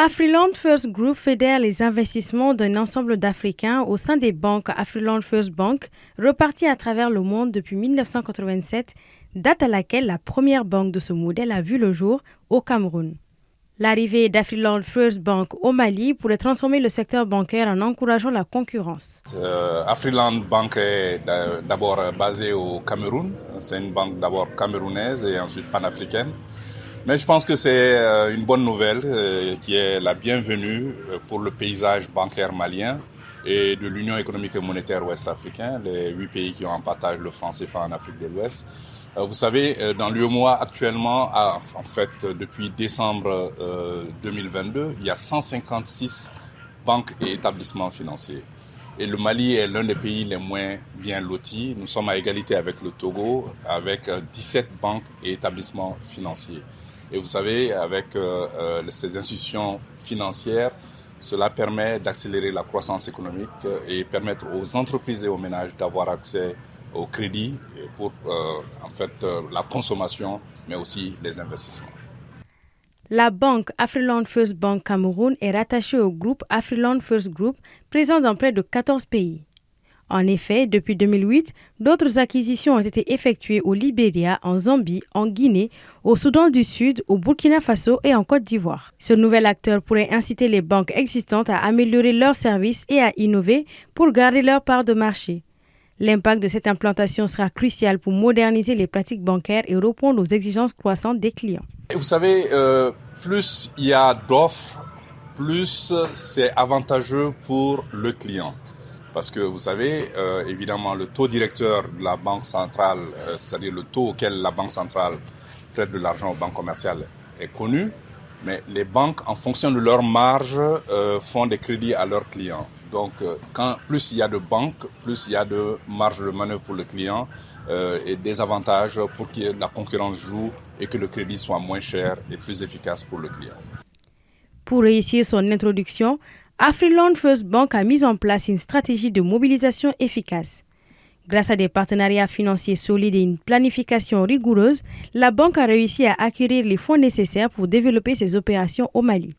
Afriland First Group fédère les investissements d'un ensemble d'Africains au sein des banques Afriland First Bank, reparties à travers le monde depuis 1987, date à laquelle la première banque de ce modèle a vu le jour au Cameroun. L'arrivée d'Afriland First Bank au Mali pourrait transformer le secteur bancaire en encourageant la concurrence. Afriland Bank est d'abord basée au Cameroun. C'est une banque d'abord camerounaise et ensuite panafricaine. Mais je pense que c'est une bonne nouvelle qui est la bienvenue pour le paysage bancaire malien et de l'Union économique et monétaire ouest-africaine, les 8 pays qui ont en partage le franc CFA en Afrique de l'Ouest. Vous savez, dans l'UEMOA actuellement, en fait depuis décembre 2022, il y a 156 banques et établissements financiers. Et le Mali est l'un des pays les moins bien lotis. Nous sommes à égalité avec le Togo, avec 17 banques et établissements financiers. Et vous savez, avec ces institutions financières, cela permet d'accélérer la croissance économique et permettre aux entreprises et aux ménages d'avoir accès au crédit pour la consommation, mais aussi les investissements. La banque Afriland First Bank Cameroun est rattachée au groupe Afriland First Group, présent dans près de 14 pays. En effet, depuis 2008, d'autres acquisitions ont été effectuées au Libéria, en Zambie, en Guinée, au Soudan du Sud, au Burkina Faso et en Côte d'Ivoire. Ce nouvel acteur pourrait inciter les banques existantes à améliorer leurs services et à innover pour garder leur part de marché. L'impact de cette implantation sera crucial pour moderniser les pratiques bancaires et répondre aux exigences croissantes des clients. Vous savez, plus il y a d'offres, plus c'est avantageux pour le client. Parce que vous savez, évidemment, le taux directeur de la banque centrale, c'est-à-dire le taux auquel la banque centrale prête de l'argent aux banques commerciales est connu. Mais les banques, en fonction de leur marge, font des crédits à leurs clients. Donc, plus il y a de banques, plus il y a de marge de manœuvre pour le client et des avantages pour que la concurrence joue et que le crédit soit moins cher et plus efficace pour le client. Pour réussir son introduction, Afriland First Bank a mis en place une stratégie de mobilisation efficace. Grâce à des partenariats financiers solides et une planification rigoureuse, la banque a réussi à acquérir les fonds nécessaires pour développer ses opérations au Mali.